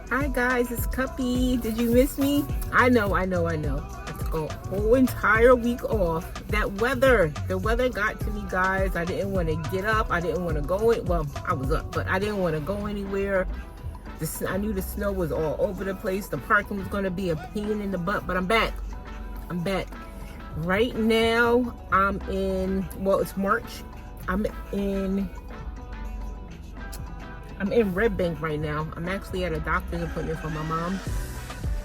Hi guys, it's Cuppy. Did you miss me? I know. I took a whole entire week off. The weather got to me, guys. I didn't want to get up. I didn't want to go in. Well, I was up, but I didn't want to go anywhere. I knew the snow was all over the place. The parking was going to be a pain in the butt, but I'm back. Right now, it's March. I'm in Red Bank right now. I'm actually at a doctor's appointment for my mom.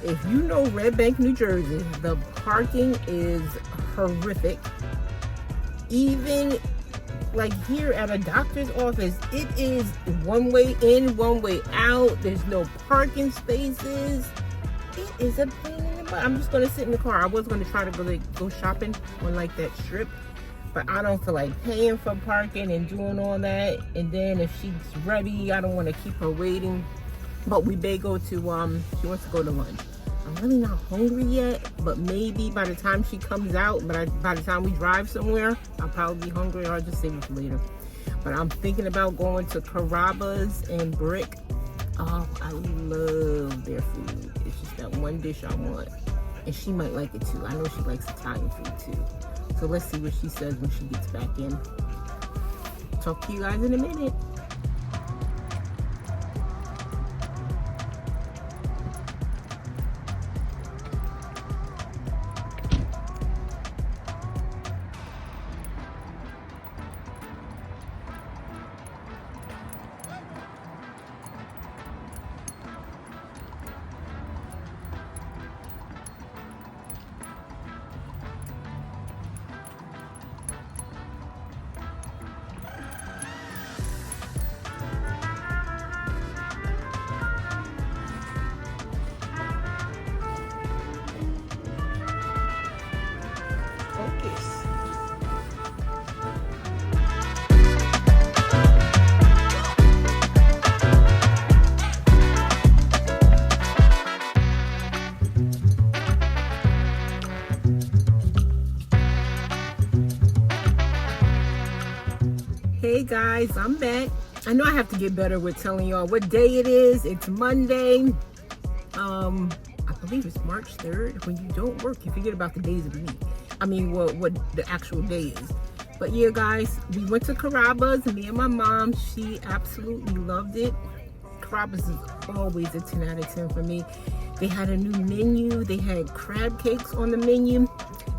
If you know Red Bank, New Jersey, the parking is horrific. Even like here at a doctor's office, it is one way in, one way out. There's no parking spaces. It is a pain in the butt. I'm just gonna sit in the car. I was gonna try to go shopping on like that strip, but I don't feel like paying for parking and doing all that. And then if she's ready, I don't want to keep her waiting. But we may go to, she wants to go to lunch. I'm really not hungry yet, but maybe by the time she comes out, by the time we drive somewhere, I'll probably be hungry, or I'll just save it for later. But I'm thinking about going to Carrabas and Brick. Oh, I love their food. It's just that one dish I want. And she might like it too. I know she likes Italian food too. So let's see what she says when she gets back in. Talk to you guys in a minute. Hey guys, I'm back. I know I have to get better with telling y'all what day it is. It's Monday. I believe it's March 3rd. When you don't work, you forget about the days of the week. I mean, what the actual day is. But yeah, guys, we went to Carrabas, me and my mom. She absolutely loved it. Carrabas is always a 10 out of 10 for me. They had a new menu. They had crab cakes on the menu.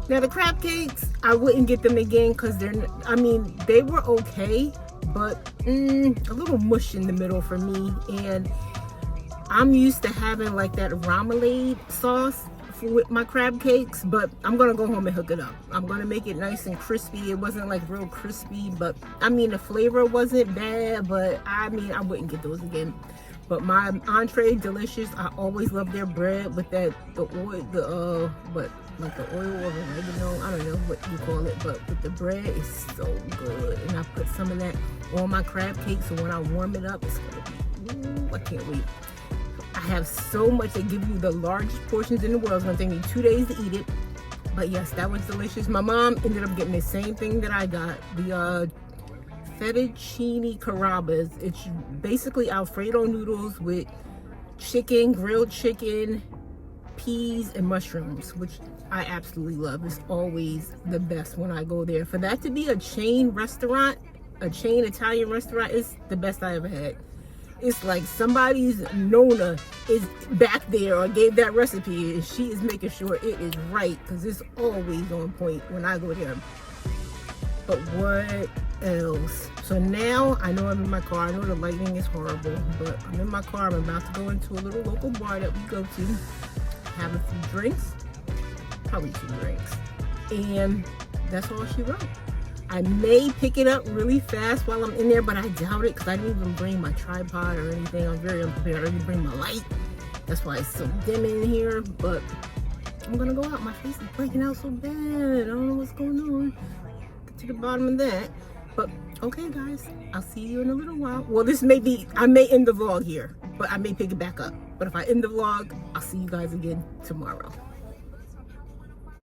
Now the crab cakes, I wouldn't get them again because they were okay, but a little mush in the middle for me. And I'm used to having like that remoulade sauce with my crab cakes, but I'm gonna go home and hook it up. I'm gonna make it nice and crispy. It wasn't like real crispy, but the flavor wasn't bad, but I wouldn't get those again. But my entree, delicious. I always love their bread with the oil of oregano. I don't know what you call it, but with the bread, it's so good. And I put some of that on my crab cake, so when I warm it up, it's gonna be, I can't wait. I have so much. They give you the largest portions in the world. It's gonna take me 2 days to eat it. But yes, that was delicious. My mom ended up getting the same thing that I got. The fettuccine Carrabas. It's basically Alfredo noodles with chicken, grilled chicken, peas, and mushrooms, which I absolutely love. It's always the best when I go there. For that to be a chain restaurant, a chain Italian restaurant, is the best I ever had. It's like somebody's Nona is back there or gave that recipe, and she is making sure it is right, because it's always on point when I go there. But what else? So now I know I'm in my car. I know the lighting is horrible, but I'm in my car. I'm about to go into a little local bar that we go to, have a few drinks, probably 2 drinks, and that's all she wrote. I may pick it up really fast while I'm in there, but I doubt it, because I didn't even bring my tripod or anything. I'm very unprepared. I didn't bring my light. That's why it's so dim in here. But I'm gonna go out. My face is breaking out so bad. I don't know what's going on. Get to the bottom of that. But okay, guys, I'll see you in a little while. Well, I may end the vlog here, but I may pick it back up. But if I end the vlog, I'll see you guys again tomorrow.